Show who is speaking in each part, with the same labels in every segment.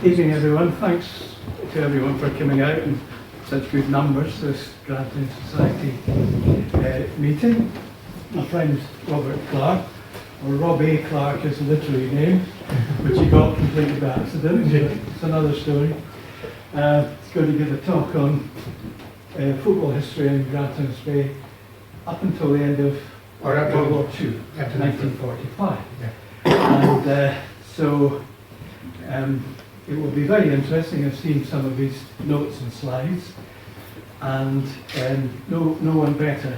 Speaker 1: Evening everyone, thanks to everyone for coming out in such good numbers to this Grantown Society meeting. My friend Robert Clark, or Rob A. Clark is a literary name, which he got completely by accident. It's another story. It's going to give a talk on football history in Grantown Bay up until the end of World War II, 1945. And so it will be very interesting. I've seen some of his notes and slides, and no one better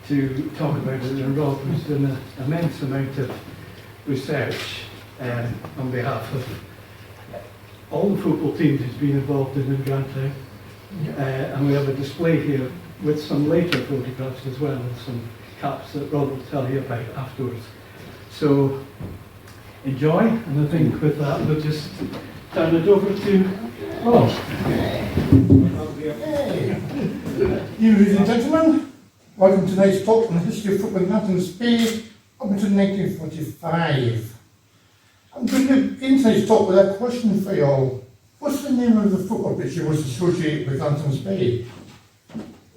Speaker 1: to talk about it than Rob, who's done an immense amount of research on behalf of all the football teams he's been involved in Grantown. And we have a display here with some later photographs as well, and some caps that Rob will tell you about afterwards. So enjoy, and I think with that we'll just turn it over to Rob.
Speaker 2: Ladies and gentlemen, welcome to tonight's talk on the history of football in Grantown Bay up until 1945. I'm going to begin tonight's talk with a question for you all. What's the name of the football pitch you most associate with Grantown Bay?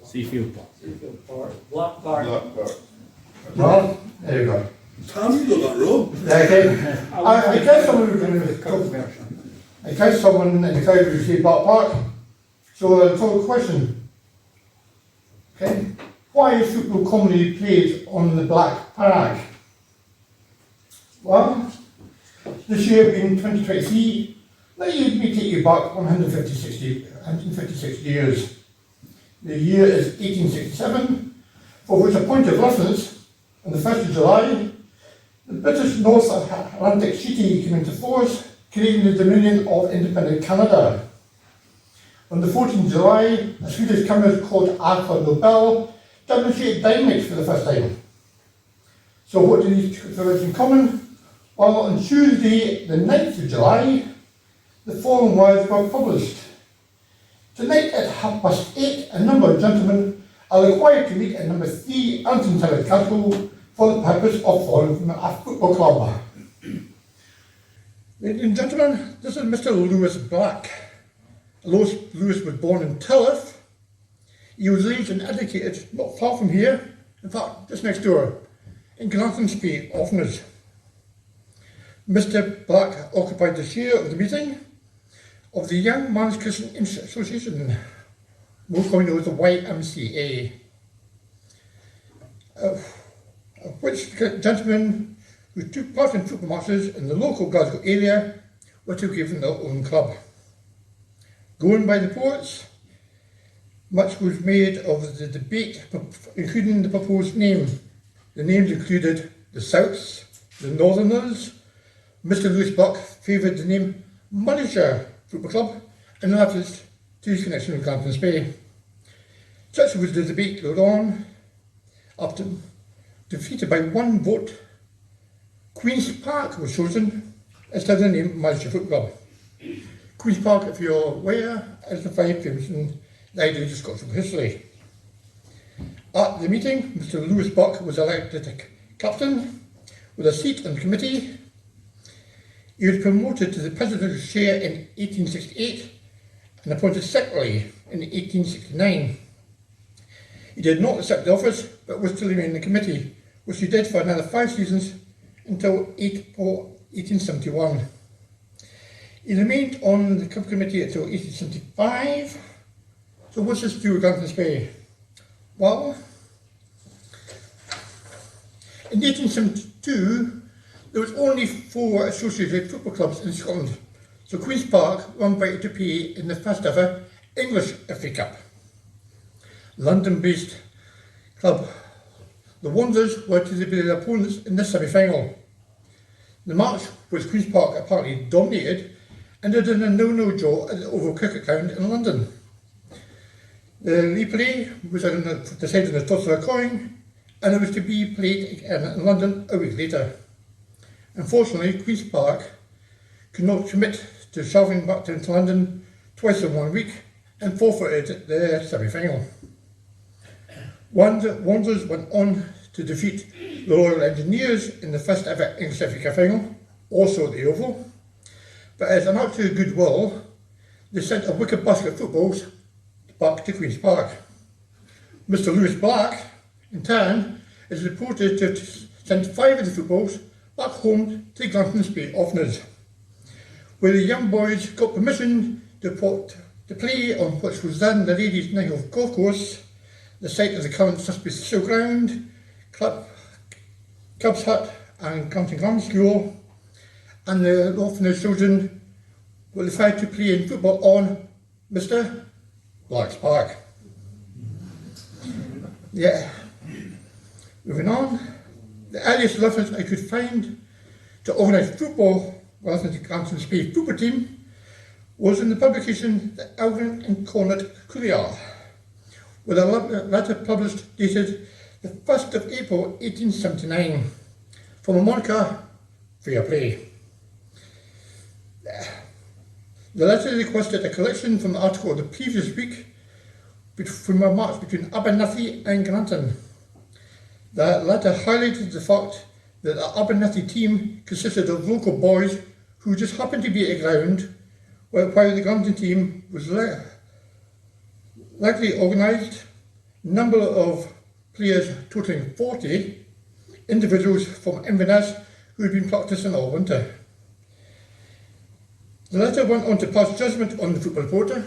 Speaker 3: Seafield Park.
Speaker 4: Seafield Park. Black Park.
Speaker 3: Black Park.
Speaker 2: Well, there you go.
Speaker 3: Tom, you got that wrong.
Speaker 2: Okay. I guess someone was going to I guess someone in the crowd would say Black Park. So I'll talk a question. Okay. Why is football commonly played on the Black Park? Well, this year being 2023, let me take you back 156 years. The year is 1867, for which a point of reference, on the 1st of July, the British North Atlantic Treaty came into force, creating the Dominion of Independent Canada. On the 14th of July, a Swedish chemist called Arthur Nobel demonstrated dynamite for the first time. So what do these two have in common? Well, on Tuesday, the 9th of July, the following words were published. Tonight at 8:30, a number of gentlemen are required to meet at number 3 Anton Terrace Castle for the purpose of forming a football club. Ladies and gentlemen, this is Mr. Lewis Black. Lewis was born in Tilliff. He was raised and educated not far from here, in fact, just next door, in Grantown Bay, Orphanage. Mr. Black occupied the chair of the meeting of the Young Man's Christian Association, most commonly known as the YMCA, which gentlemen who took part in football matches in the local Glasgow area were to give them their own club. Going by the reports, much was made of the debate, including the proposed name. The names included the Souths, the Northerners. Mr. Lewis Black favoured the name Manager Football Club and reference to his connection with Grantown Bay. Such was the debate going on. After defeated by one vote, Queen's Park was chosen instead of the name Manager Football Club. Queen's Park, if you're aware, is the very famous in the idea of Scottish football history. At the meeting, Mr. Lewis Black was elected captain with a seat on the committee. He was promoted to the presidential chair in 1868 and appointed secretary in 1869. He did not accept the office, but was to remain in the committee, which he did for another 5 seasons until 1871. He remained on the club committee until 1875. So what's this to do with Grantown Bay? Well, in 1872, there was only 4 associated football clubs in Scotland, so Queen's Park were invited to play in the first ever English FA Cup. London-based club, the Wanderers, were to be their opponents in the semi-final. The match, which Queen's Park apparently dominated, ended in a no-no draw at the Oval Cricket Ground in London. The replay was decided on the toss of a coin, and it was to be played again in London a week later. Unfortunately, Queen's Park could not commit to travelling back to London twice in 1 week and forfeited their semi-final. Wanderers went on to defeat the Royal Engineers in the first ever English FA Cup final, also at the Oval, but as an act of goodwill, they sent a wicker basket of footballs back to Queen's Park. Mr. Lewis Black, in turn, is reported to have sent 5 of the footballs back home to the Grantown Spade Orphanage, where the young boys got permission to play on what was then the Ladies' Night of Golf Course, the site of the current Sussex Showground, Cubs Hut and Grantown Grammar School, and the orphanage children were required to play in football on Mr. Black's Park. Yeah. Moving on, the earliest reference I could find to organise football rather than the Grantown Spade football team was in the publication The Elgin and Cornet Courier, with a letter published dated the 1st of April 1879 from a moniker, Fair Play. The letter requested a collection from the article of the previous week from a match between Abernethy and Grantown. The letter highlighted the fact that the Abernethy team consisted of local boys who just happened to be at the ground, while the Grantown team was likely organised, number of players totaling 40 individuals from Inverness who had been practising all winter. The letter went on to pass judgment on the football reporter,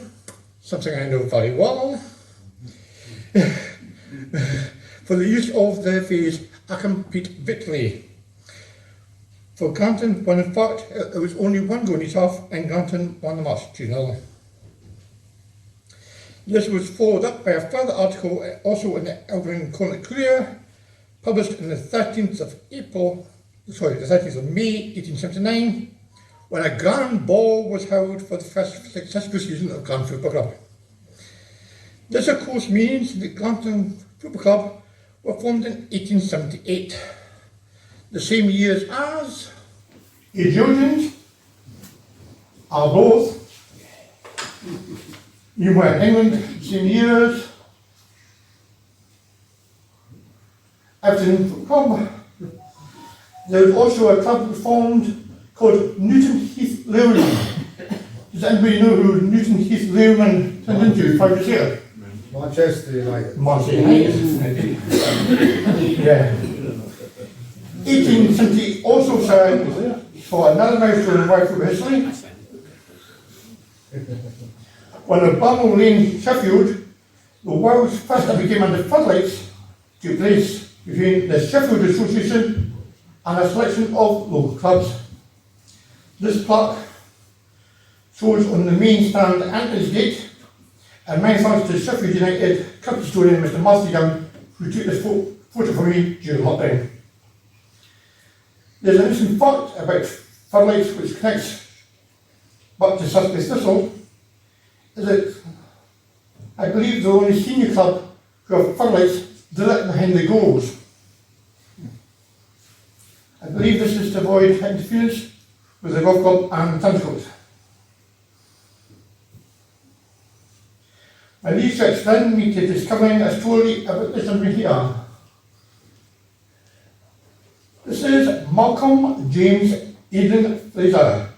Speaker 2: something I know very well, for the use of the phrase "a complete victory." For Grantown, when in fact it was only 1 goal in each half and Grantown won the match 2-0. This was followed up by a further article also in the Elgin Cornet Courier, published on the 13th of May 1879, when a grand ball was held for the first successful season of Grantown Football Club. This of course means that Grantown Football Club were formed in 1878, the same years as Adrians, Arbroath, you were in England, same years, Everton Football Club. There was also a club formed called Newton Heath Learman. Does anybody know who Newton Heath Learman turned into 5 years later?
Speaker 5: Manchester United.
Speaker 2: Manchester United. Yeah. 1870 also served for another milestone in white football history. When the Barnwell Lane, Sheffield, the world's first ever game under floodlights took place between the Sheffield Association and a selection of local clubs. This plaque shows on the main stand at Anthony's Gate, and many thanks to Sheffield United club historian Mr. Matthew Young, who took this photo for me during lockdown. There's an interesting fact about floodlights which connects back to Sussex Thistle, is that I believe the only senior club who have floodlights directly behind the goals. I believe this is to avoid interference with the golf club and tennis court. My research then me to discovering a story about this under here. This is Malcolm James Eden Fraser,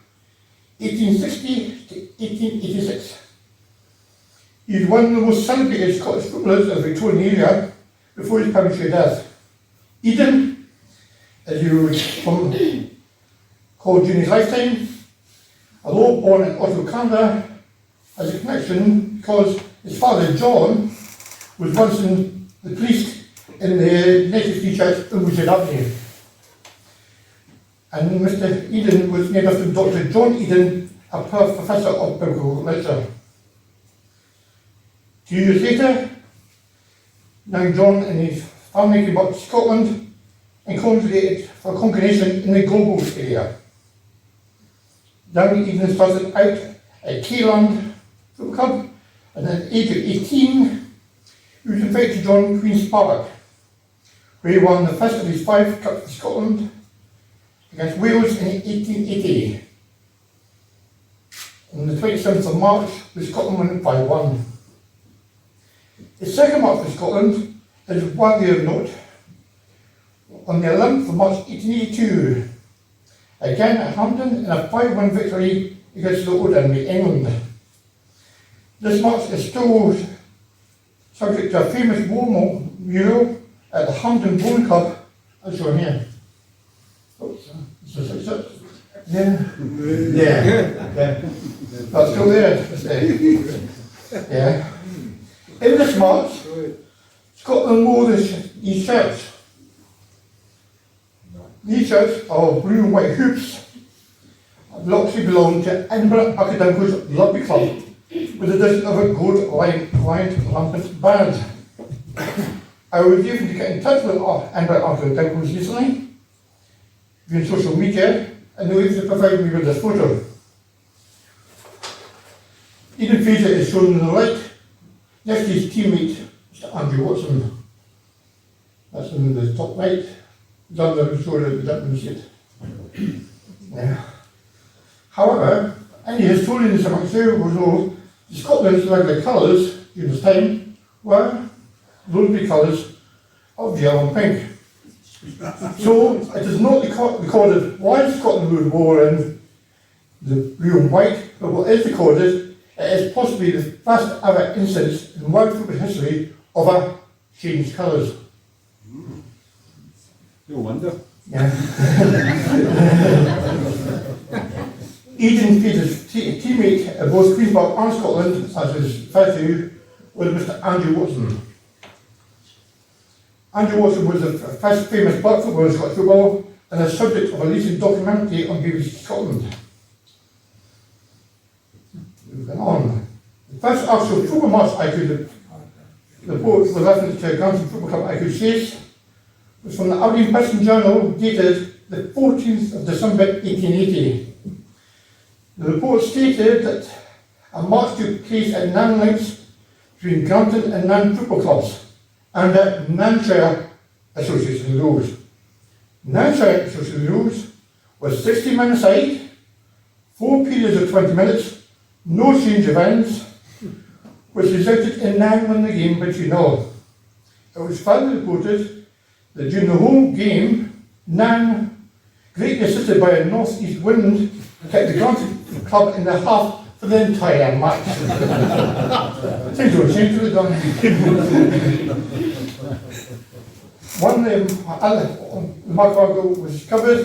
Speaker 2: 1860 to 1886. He was one of the most celebrated Scottish footballers of the Victorian era before his premature death. Eden, as he was called during his lifetime, although born in Ottawa, Canada, has a connection because his father John was once the priest in the Native Free Church in Woodhead Avenue. And Mr. Eden was named after Dr. John Eden, a professor of biblical literature. 2 years later, young John and his family came back to Scotland and congregated for a congregation in the Gorbals area. Young Eden started out at Keyland Football Club, and at the age of 18, he was invited to join Queen's Park, where he won the first of his 5 cups for Scotland against Wales in 1880. On the 27th of March, the Scotland won 5-1. His second match for Scotland is worthy of note. On the 11th of March 1882, again at Hampden in a 5-1 victory against the Old Enemy, England. This match is still subject to a famous war mural at the Hampton Bowling Club, as shown here. Oops, yeah. Yeah. That's still there. Yeah. In this match, Scotland wore these shirts. These shirts are blue and white hoops. Actually belong to Edinburgh Academicals Rugby Club, with the addition of a gold lined lampant band. I was able to get in touch with Edinburgh Academicals recently via social media, and they were able to provide me with this photo. Eden Fraser is shown on the right, next to his teammate, Mr. Andrew Watson. That's in the top right. It's on the shoulder of the gentleman's seat. Yeah. However, any historians amongst you will know Scotland's regular colours during this time were rugby colours of yellow and pink. So it is not recorded why Scotland wore in the blue and white, but what is recorded, it is possibly the first ever instance in world football history of a changed colours.
Speaker 3: No wonder.
Speaker 2: Yeah. Eden Fraser's teammate at both Queen's Park and Scotland, as is referred to, was Mr. Andrew Watson. Andrew Watson was the first famous black footballer in Scottish football and the subject of a recent documentary on BBC Scotland. Moving on. The first actual football match I could report with reference to a Grantown Football Club I could chase was from the Aberdeen Press and Journal dated the 14th of December 1880. The report stated that a match took place at Nan Links between Grantown and Nan football clubs under Nanshire Association rules. Nanshire Association rules was 60 men aside, 4 periods of 20 minutes, no change of ends, which resulted in Nan winning the game by 2-0. It was further reported that during the whole game, Nan, greatly assisted by a north-east wind, kept the Grantown club in the half for the entire match. Things don't change, really, don't they? The Mark Argo was discovered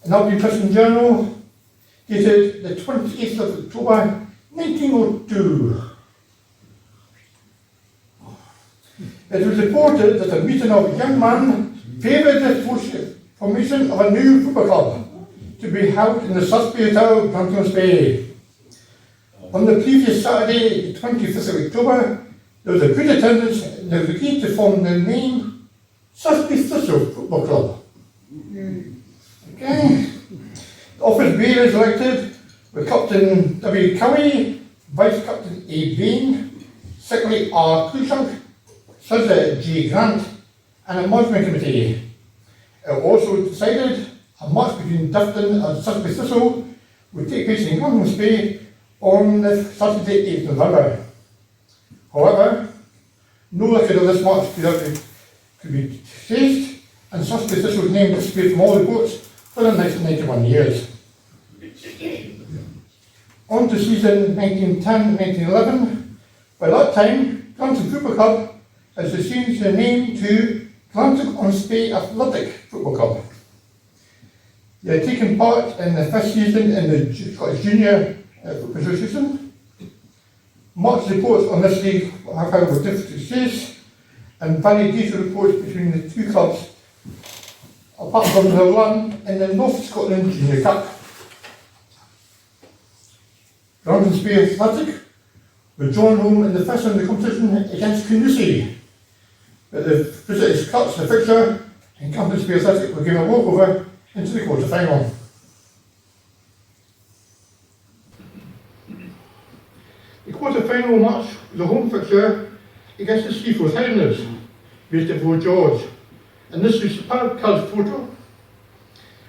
Speaker 2: in Aberdeen Press and Journal, dated the 28th of October 1902. It was reported that a meeting of a young man favoured the formation of a new football club to be held in the Sussex Hotel, Grantown Bay. On the previous Saturday, the 25th of October, there was a good attendance and they agreed to form the name Sussex Thistle Football Club. Okay. The office bearers elected were Captain W. Cowie, Vice Captain A. Bain, Secretary R. Cruikshank, Treasurer G. Grant, and a management committee. It also decided a match between Dufton and Sussex Thistle would take place in Grantown Bay on the Saturday 8th November. However, no record of this match could be traced, and Sussex Thistle's name disappeared from all reports for the next 91 years. On to season 1910-1911. By that time, Grantown Football Club has changed their name to Grantown-on-Spey Athletic Football Club. They had taken part in the first season in the Scottish Junior Football Association. Much reports on this league have however difficult to chase, and very detailed reports between the two clubs, apart from the one in the North Scotland Junior Cup. Grantown-on-Spey Athletic were drawn home in the first round of the competition against Canusie, but the visitors clutched the fixture and Grantown-on-Spey Athletic were given a walkover into the quarter-final. The quarter-final match was a home fixture against the Seaforth Highlanders, based at Fort George, and this is a superb colours photo.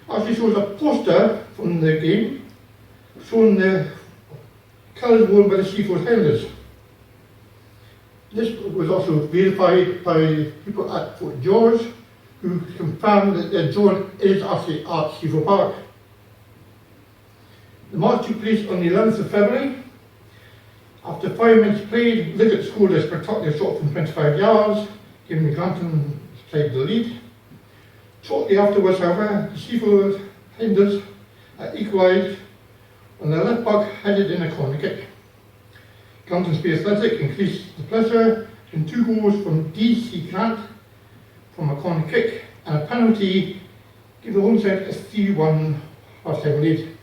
Speaker 2: Actually shows a poster from the game showing the colours worn by the Seaforth Highlanders. This was also verified by people at Fort George, who confirmed that the drone is actually at Seaforth Park. The match took place on the 11th of February. After 5 minutes played, Liggett scored a spectacular shot from 25 yards, giving the Grantown side the lead. Shortly afterwards, however, the Seafield Hinders equalised when the left back headed in a corner kick. Grantown Spear Athletic increased the pressure in 2 goals from DC Grant from a corner kick and a penalty, gave the home side a 3-1 half-time lead.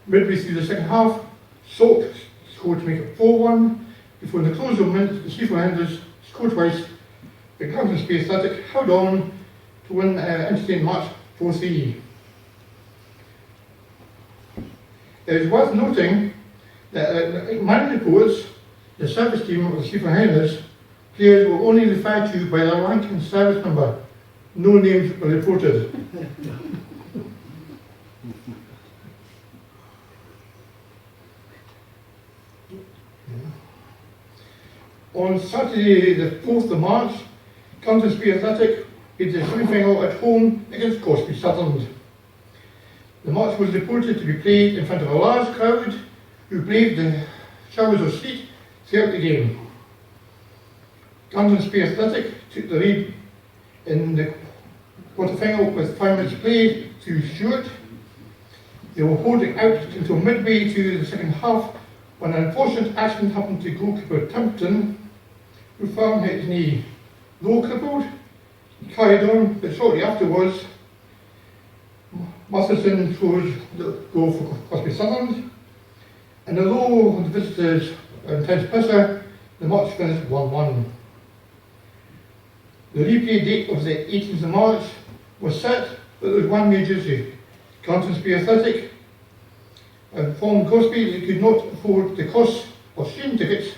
Speaker 2: Midway through the second half, Soak scored to make it 4-1. Before the close of the minute, the Seafield Hinders scored twice. The Grantown Spear Athletic held on to win an entertaining match 4-3. It is worth noting that in many reports, the service team of the Seafield Hinders players were only referred to by their rank and service number. No names were reported. On Saturday the 4th of March, Grantown Spear Athletic played the semi-final at home against Gospey Sutherland. The match was reported to be played in front of a large crowd who braved the showers of sleet throughout the game. Grantown Spear Athletic took the lead in the quarter-final with 5 minutes played through Stewart. They were holding out until midway through the second half when an unfortunate accident happened to goalkeeper Templeton, who fell and hit his knee. Though crippled, he carried on, but shortly afterwards, Matheson scored the goal for Gospey Sutherland, and although the visitors were intense pressure, the match finished 1-1. The replay date of the 18th of March was set, but there was one major issue. Grantown Spear Athletic informed Gospey they could not afford the cost of season tickets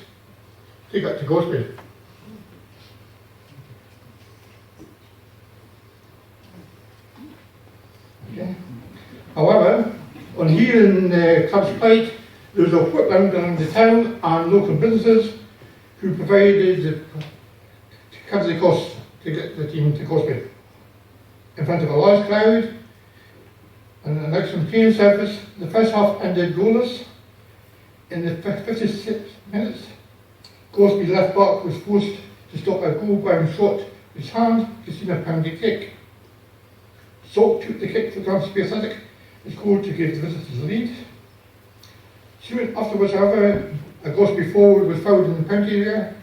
Speaker 2: to get to Gospey. Okay. However, on hearing the club's plight, there was a whip round around the town and local businesses who provided to cover the cost to get the team to Gospey. In front of a large crowd and an excellent playing surface, the first half ended goalless. In the 56 minutes, Gospey's left back was forced to stop a goal-bound shot with his hand to see a penalty kick. Soak took the kick for Grantown Spear Athletic and scored to give the visitors the lead. Soon afterwards, however, a Gospey forward was fouled in the penalty area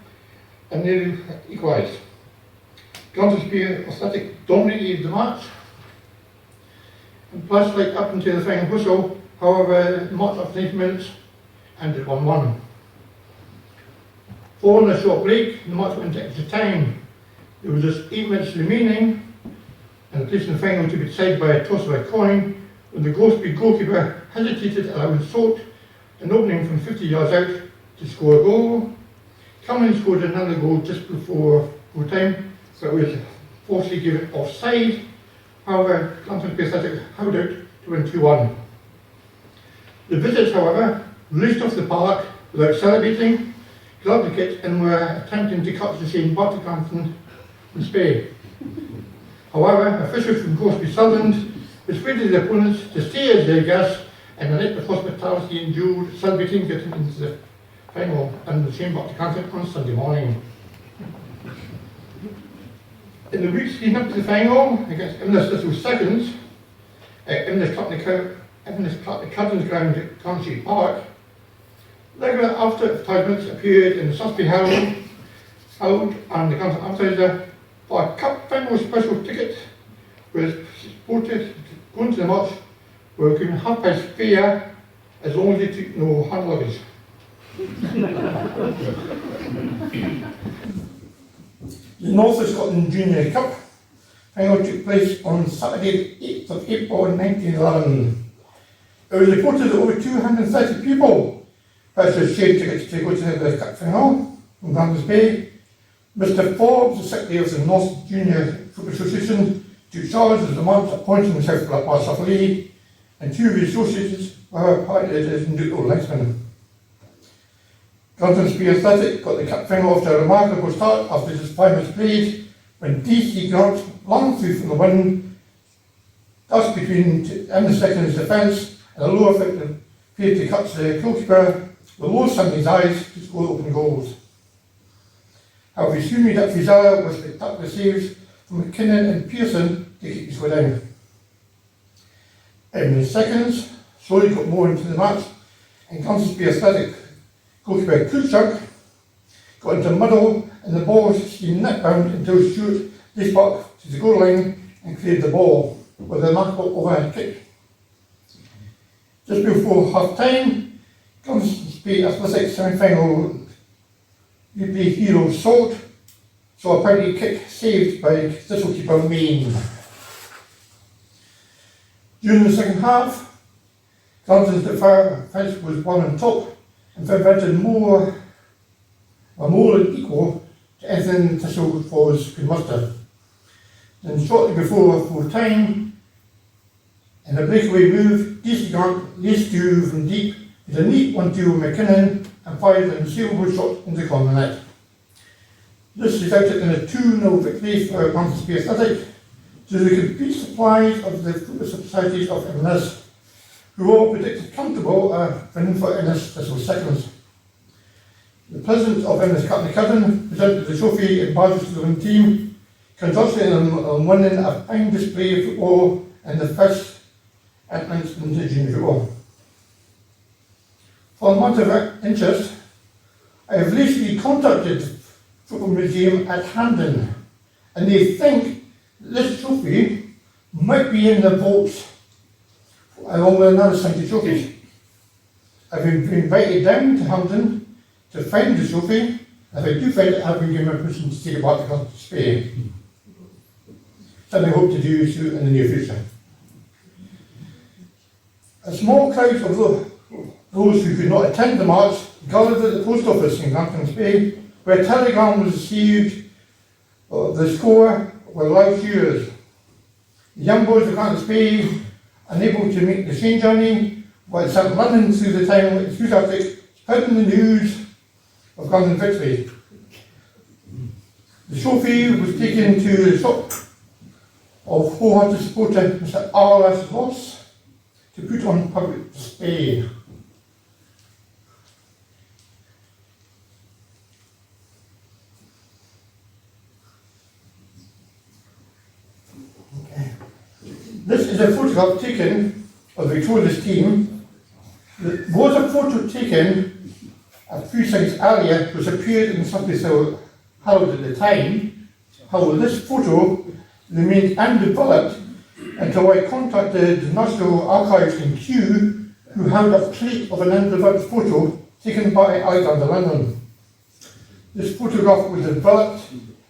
Speaker 2: and they equalised. Grantown Spear Athletic dominated the match and played right up until the final whistle. However, the match after 90 minutes ended 1-1. Following a short break, the match went into extra time. There was just 8 minutes remaining and the place in the final to be decided by a toss of a coin when the Gospey goalkeeper hesitated, allowing Soak an opening from 50 yards out to score a goal. Cameron scored another goal just before full time, but was forcibly given offside. However, Grantown Spear Athletic held out to win 2-1. The visitors, however, raced off the park without celebrating, grabbed the kit and were attempting to cut the same back to Grantown and Spear. However, officials from Gospey Sutherland persuaded the opponents to stay as their guests and a night of hospitality endured, celebrating getting into the final and the same back to Grantown on Sunday morning. In the weeks leading up to the final against Inverness Little Seconds at Inverness Captain's Ground at Country Park, regular advertisements appeared in the Sussex Herald and the Grantown Advertiser for a cup final special ticket was supported going to the match were given half-price fare as long as they took no hand luggage. The North of Scotland Junior Cup final took place on Saturday, 8th of April 1911. It was reported that over 230 people purchased shade tickets to go to the cup final from Grantown Bay. Mr. Forbes, the Secretary of the North Junior Football Association, took charge of the match, appointing himself Blackbar Suffoley, and 2 of his associates were appointed as neutral linesmen. Grantown Spear Athletic got the cup final after a remarkable start after just 5 minutes played, when DC Grant long through from the win, thus between Inverness Seconds defence and a low effective failed to catch the goalkeeper with low somebody's eyes to score open goals. However, he soon made up for his error with spectacular saves from McKinnon and Pearson to keep the score down. In the seconds, slowly got more into the match, and Kansas Bay Athletic goalkeeper Kuchuk got into a muddle, and the ball steamed net-bound until Stuart laced back to the goal line and cleared the ball with a remarkable overhand kick. Just before half-time, Kansas Bay Athletic semi-final replay hero Salt saw a penalty kick saved by Thistle keeper Main. During the second half, Kansas defence was one on top and prevented more than equal to anything Thistle forwards could muster. Then shortly before full time, in a breakaway move, DC Grant laced through from deep with a neat 1-2 with McKinnon and fired an unsealable shot into the corner net. This resulted in a 2-0 victory for Kansas Bay Athletic to the complete surprise of the football societies of Inverness, who all predicted comfortable win for Inverness Thistle seconds. The president of Inverness, Captain Curran, presented the trophy in badges to the winning team, congratulating them on winning a fine display of football in the first entrance into junior football. For a matter of interest, I have recently contacted the Football Museum at Hampden, and they think this trophy might be in the vaults along with another 70 trophies. I've been invited down to Hampden to find the trophy. If I do find it, I've been given permission to take it back to Spain. And I hope to do so in the near future. A small crowd of those who could not attend the match gathered at the post office in Grantown, Spain, where a telegram was received of the score with loud cheers. The young boys of Grantown, Spain, unable to make the train journey, were sent running through the town with enthusiastic, spreading the news of Grantown victory. The trophy was taken to the shop of wholehearted supporter Mr. R.S. Ross to put on public display. This is a photograph taken of the victorious team. There was a photo taken a few seconds earlier which appeared in the Sunday Herald at the time. However, this photo remained undeveloped until I contacted the National Archives in Kew, who held a plate of an undeveloped photo taken by Alexander London. This photograph was developed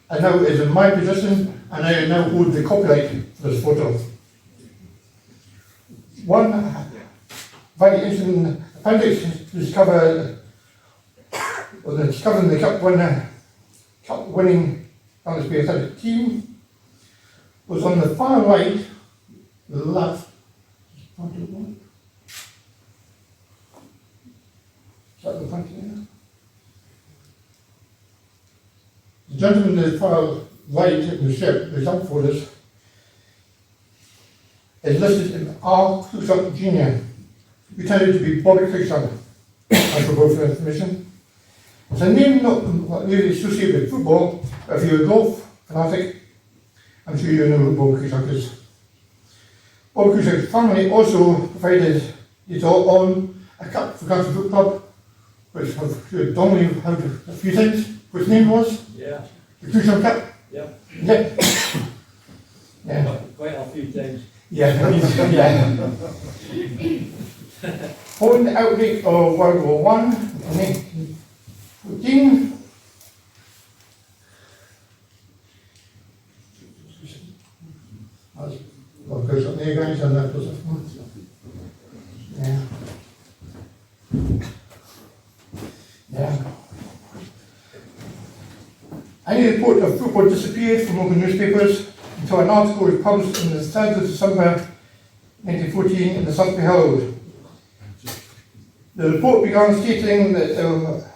Speaker 2: and now is in my possession, and I now hold the copyright for this photo. One very interesting appendix discovered discovering the cup winning Kansas Bay Athletic team was on the far right, the left. Is that the front here? The gentleman in the far right in the ship, the jump photos, is listed in R. Cruikshank Jr., who tended to be Bobby Cruikshank, and for both information. It's a name not really associated with football, but if you're a golf fanatic, I'm sure you know who Bobby Cruikshank is. Bobby Cruikshank's family also provided later on a cap for Grantown Foot Club, which have dominated a few times. Which name was?
Speaker 4: Yeah.
Speaker 2: The Cruikshank Cup?
Speaker 4: Yep.
Speaker 2: Yep. Yeah.
Speaker 4: Quite a few times.
Speaker 2: Yeah. Yeah. Following the outbreak of World War I in 1914, I'll go up there guys and that was it. Yeah. Yeah. Any report of football disappeared from local newspapers until an article was published on the 3rd of December 1914 in the Sunday Herald. The report began stating that it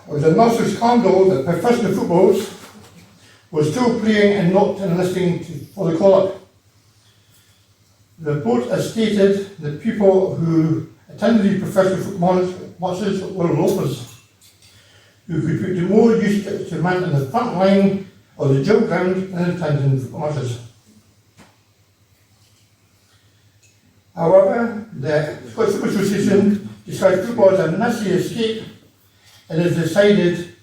Speaker 2: was a massive scandal that professional footballers were still playing and not enlisting for the call-up. The report has stated that people who attended the professional football matches were loafers, who could put to more use to man in the front line of the job ground than attending football matches. However, the Scottish Football Association described football as a nasty escape and has decided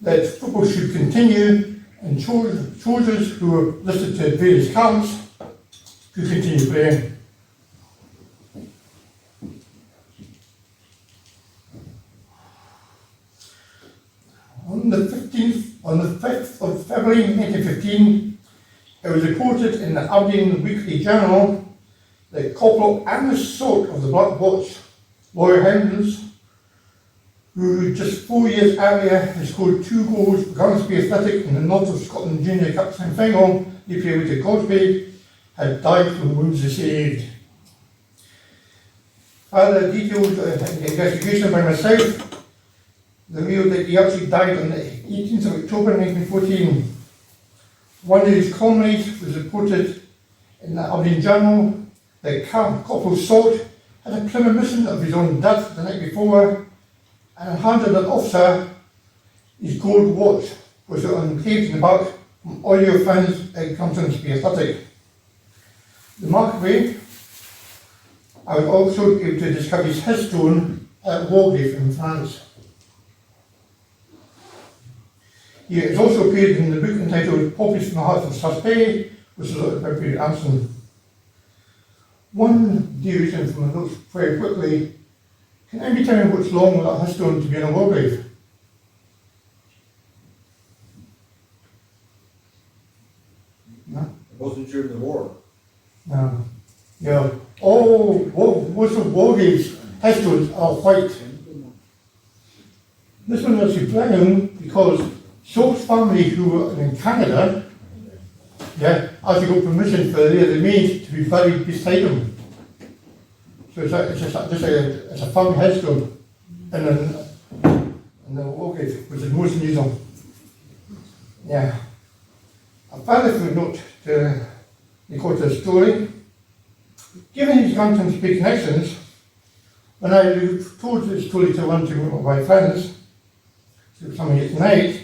Speaker 2: that football should continue and soldiers who were listed to various camps could continue playing. On the 5th of February 1915, it was reported in the Aberdeen Weekly Journal that Corporal Amos Salt of the Black Watch, Lawyer Hendons, who just 4 years earlier had scored 2 goals for Grantown Athletic in the North of Scotland Junior Cup semi-final, they played with Gosby, had died from wounds received. Further detailed investigation by myself revealed that he actually died on the 18th of October 1914. One of his comrades was reported in the Aberdeen Journal that Corporal Salt had a premonition of his own death the night before and handed an officer his gold watch, which was engraved in the back from all your friends at Grantown Athletic. Remarkably, I was also able to discover his headstone at Walgrave in France. He has also appeared in the book entitled Poppies from the Heart of Sussex, which is written by Peter Anson. One deviation from the notes very quickly. Can anybody tell me what's long with that headstone to be in a war grave? No?
Speaker 5: It wasn't during the war.
Speaker 2: No. Yeah. Oh, most of war graves headstones are white. This one is actually brown because Salt's family, who were in Canada, actually got permission for their remains to be buried beside him. So it's a family headstone in the war grave, which is most unusual. Yeah. A further footnote to record the story. Given his Grantown Speak connections, when I told the story to one of my friends, to some here tonight,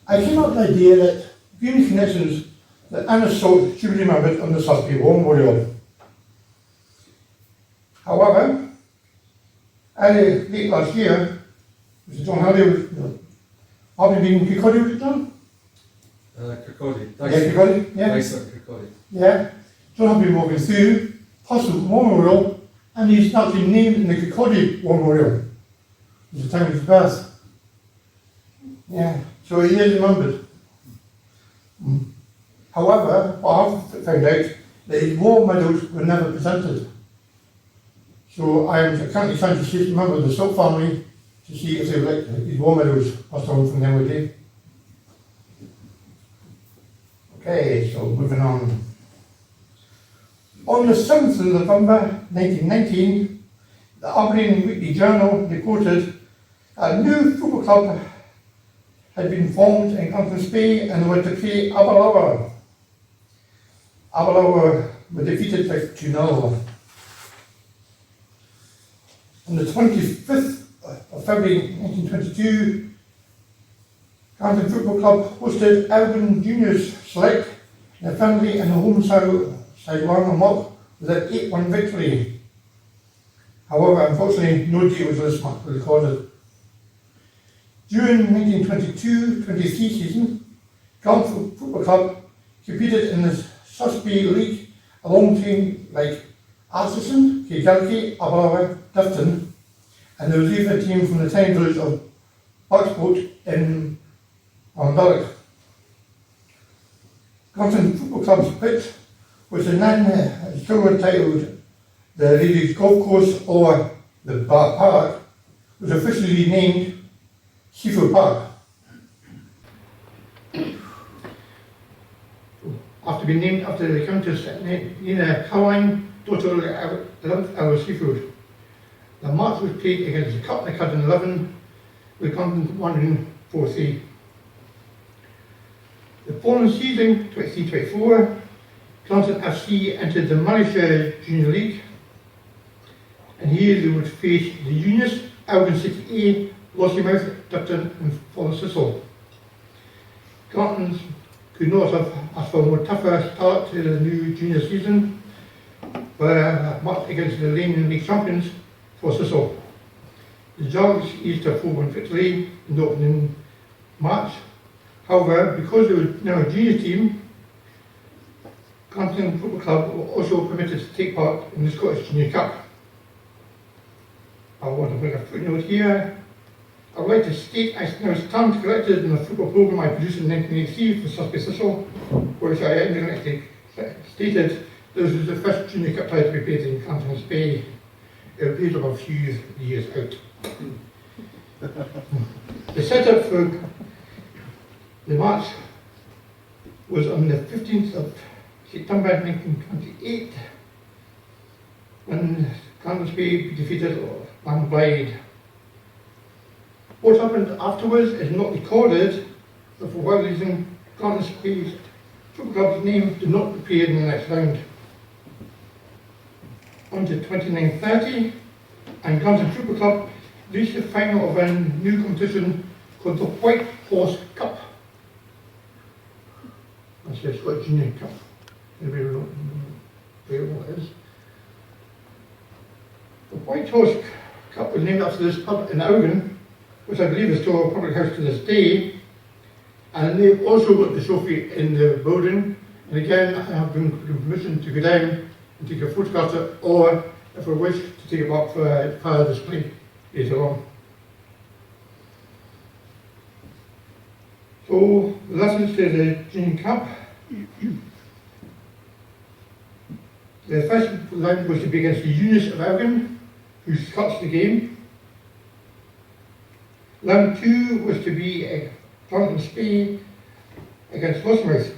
Speaker 2: I came up with the idea that, given connections, that Anna Salt should be remembered on the Sussex War Memorial. However, late last year, Mr. John Hardy have you been to Kirkcaldy with John?
Speaker 5: Kirkcaldy.
Speaker 2: Yeah, Kirkcaldy, yeah.
Speaker 5: Nice Kirkcaldy.
Speaker 2: Yeah. John had been walking through, past the War Memorial, and he's actually named in the Kirkcaldy War Memorial. It's the time of his birth. Yeah, so he is remembered. However, I have found out that his war medals were never presented. So I am currently trying to see, remember the Salt family to see if they would like his war medals passed on from the MOD. Okay, so moving on. On the 7th of November 1919, the Aberdeen Weekly Journal reported a new football club had been formed in Grantown Spey and were to play Aberlour. Aberlour were defeated by 2-0. On the 25th of February 1922, Grantown Football Club hosted Elgin Juniors Select in a friendly and home side one mock with an 8-1 victory. However, unfortunately, no date was this match recorded. During 1922-23 season, Grantown Football Club competed in the Sussex League along teams like Atherton, Kilgarry, Aberlour, Dufton, and there was even a team from the tiny village of Bucksport in Arndalloch. Grantown Football Club's pitch, which is then still entitled the Ladies Golf Course or the Bar Park, was officially named Seafield Park. After being named after the Countess Nina Caroline, daughter of 11th Earl of Seafield. The match was played against the Cup Academy 11, with Grantown winning 4-3. The following season, 23-24, Grantown FC entered the Malaysia Junior League. and here they would face the Juniors, Elgin 60A, Lossiemouth, Dupton and Forest. Grantown could not have asked for a more tougher start to the new junior season, where match against the reigning league champions, Forest. The Jogs eased a 4-1 victory in the opening match. However, because they were now a junior team, Grantown Football Club were also permitted to take part in the Scottish Junior Cup. I want to bring a footnote here. I would like to state I now stand corrected in a football programme I produced in 1983 for Sussex Thistle, which I indirectly stated this was the first Junior Cup tie to be played in Grantown's Bay. It was played over a few years out. The setup for the match was on the 15th of September 1928 when Grantown's Bay defeated Langblade. What happened afterwards is not recorded, but for whatever reason, Grantown's Bay Football Club's name did not appear in the next round. On to 29-30, and Grantown Football Club reached the final of a new competition called the White Horse Cup. That's the Scottish Junior Cup. Anybody know what it is? The White Horse Cup was named after this pub in Elgin, which I believe is still a public house to this day. And they've also got the trophy in the building. And again, I have been given permission to go down and take a photograph of it, or if I wish, to take it back for a further display later on. So, the lessons to the Junior Cup. The first round was to be against the Juniors of Elgin, who starts the game. Round 2 was to be Grantown's Bay against Lossiemouth.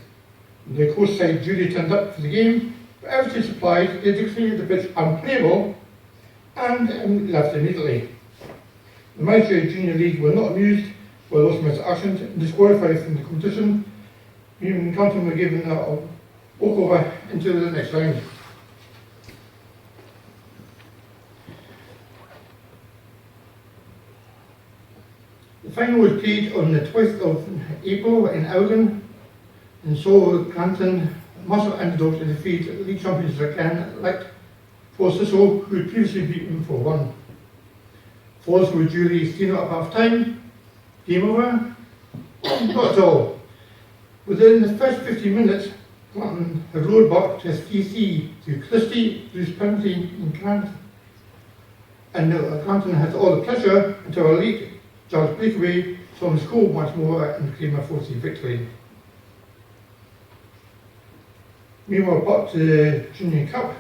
Speaker 2: The coast side duly turned up for the game, but everything supplied, they declared the pitch unplayable and left immediately. The Manchester Junior League were not amused by Lossiemouth's actions and disqualified from the competition. Even Grantown were given a walkover into the next round. The final was played on the 12th of April in Elgin, and so Grantown must have underdogs to defeat league champions again, like Forest, who had previously beaten 4-1. Forest were duly 3-0 at half time. Game over? Not at all. Within the first 15 minutes, Grantown had rolled back to a 3-3 to Christie, whose penalty in Grant. And Grantown had all the pressure until a late Charles breakaway saw him score once more and claim a 4-3 victory. Meanwhile, back to the Junior Cup.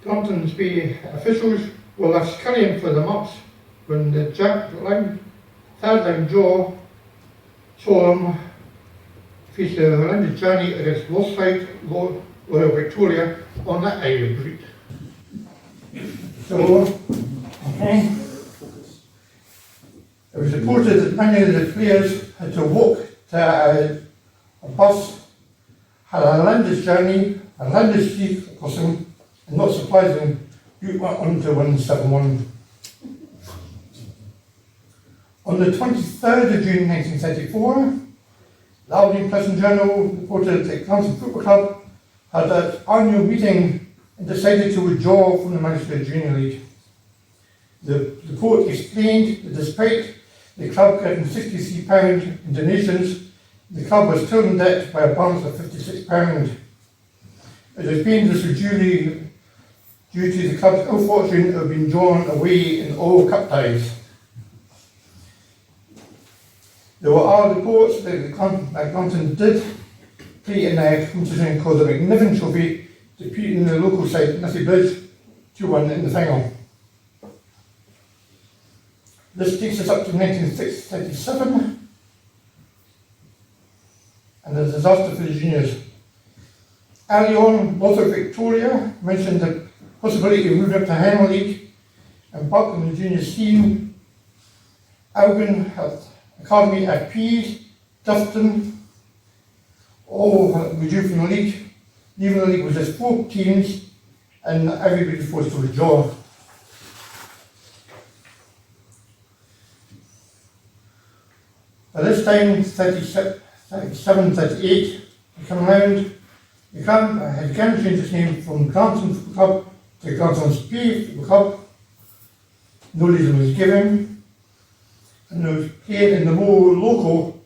Speaker 2: Grantown's Bay officials were left scurrying for the maps when the third line draw saw them face the rounded journey against Losside Royal Victoria on that Isle of Bute. So, it was reported that many of the players had to walk to a bus, had a horrendous journey, a horrendous sea crossing, and not surprising, Bute went on to win 7-1. On the 23rd of June 1934, the Aberdeen Press and Journal reported that Grantown Football Club had an annual meeting and decided to withdraw from the Manchester Junior League. The report explained that despite the club getting £63 in donations, the club was still in debt by a balance of £56. It explained this was due to the club's ill fortune of being drawn away in all cup ties. There were other reports that Grantown did play in a competition called the McNiven Trophy, defeating the local side Nissy Bridge 2-1 in the final. This takes us up to 1937 and the disaster for the juniors. Early on, Norfolk Victoria mentioned the possibility of moving up to Henry League and back on the junior scene. Elgin had Academy FPs, Dufton, all withdrew from the league. Leaving the league was just 4 teams, and everybody was forced to withdraw. By this time, 37, 38, they come around. The club had again changed its name from Grantown Football Club to Grantown Football Club. No reason was given, and it was played in the more local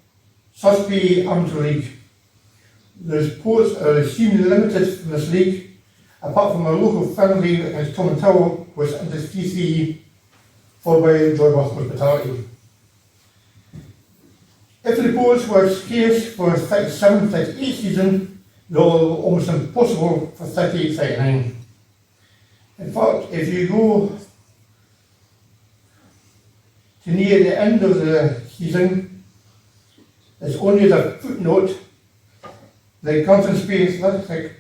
Speaker 2: Susby Amateur League. The sports are extremely limited from this league, apart from a local friendly against Tom Tower, which ended 3-3, followed by Joybach Hospitality. If the reports were scarce for 37-38 season, they were almost impossible for 38-39. In fact, if you go to near the end of the season, there's only the footnote, the Grantown Space Athletic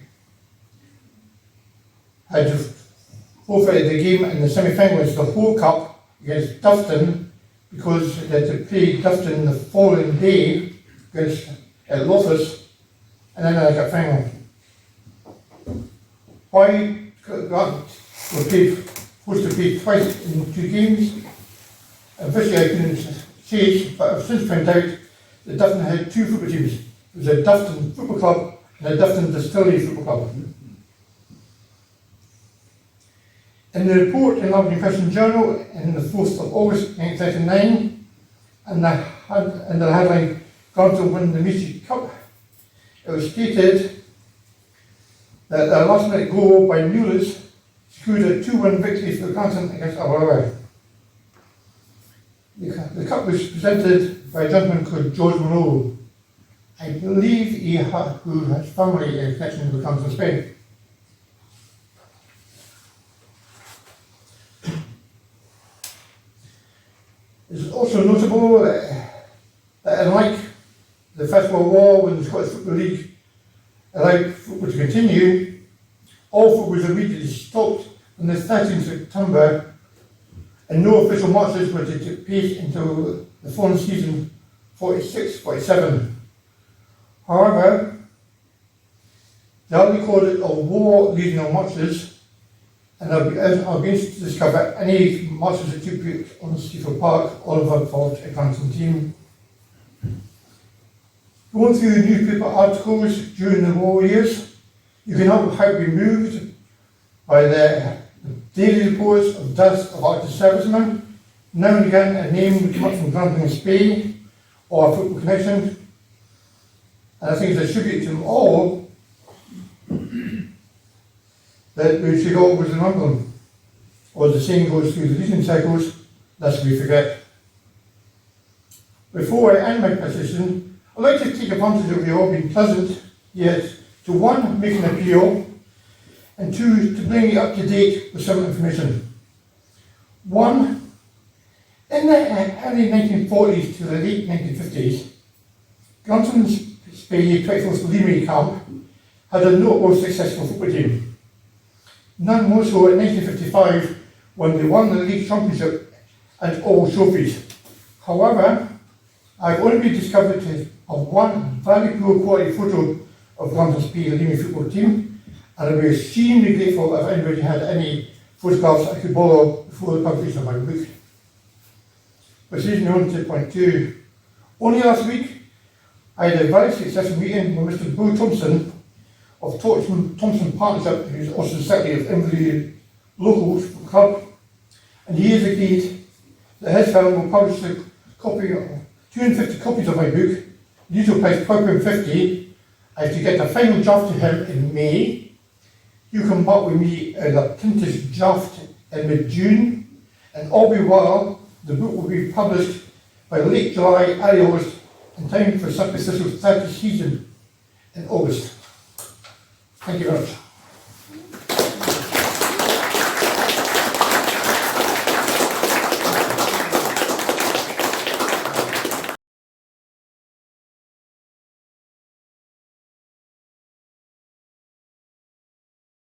Speaker 2: had forfeited the game in the semi-finals of the whole cup against Dufton, because they had to play Dufton the following day against Loftus, and then they got final. Why Grant were forced to play twice in 2 games? Officially I couldn't say, but I've since found out that Dufton had 2 football teams. It was a Dufton Football Club and a Dufton Distillery Football Club. In the report in the Aberdeen Press and Journal in the 4th of August 1939, and the headline, Grantown win the Meaty Cup, it was stated that the last minute goal by Newlands secured a 2-1 victory for Grantown against Aberlour. The cup was presented by a gentleman called George Monroe. I believe who has family in connection with Grantown, Spain. It's also notable that unlike the First World War, when the Scottish Football League allowed football to continue, all football was immediately stopped on the 13th September, and no official matches were to take place until the following season, 46-47. However, they are recorded of war regional matches, and I'll be able to discover any matches that took place on Steeple Park, Oliver Ford, a Grantown team. Going through newspaper articles during the war years, you can help how be moved by the daily reports of deaths of active servicemen. Now and again a name would come up from Grantown Spain or a football connection. And I think it's a tribute to them all that we should always remember them. Or the saying goes through the leading cycles, lest we forget. Before I end my position, I'd like to take advantage of you all being present, yet to 1, make an appeal, and 2, to bring you up to date with some information. 1, in the early 1940s to the late 1950s, Grantown Spain 24th Limerick Camp had a notable successful football team. None more so in 1955 when they won the league championship and all trophies. However, I've only been discovered to have one very poor quality photo of Grantown Spain Limerick football team, and I'd be extremely grateful if anybody had any photographs I could borrow before the publication of my book. But leads me on to point 2. Only last week, I had a very successful meeting with Mr. Bo Thompson of Thompson Partnership, who's also Secretary of Inverleigh Local Club, and he has agreed that his firm will publish a copy of 250 copies of my book, usual price £12.50. I have to get a final draft to him in May. You come back with me in a printed draft in mid-June, and all be well, the book will be published by late July, early August, in time for Sub Official's 30th season in August. Thank you very much.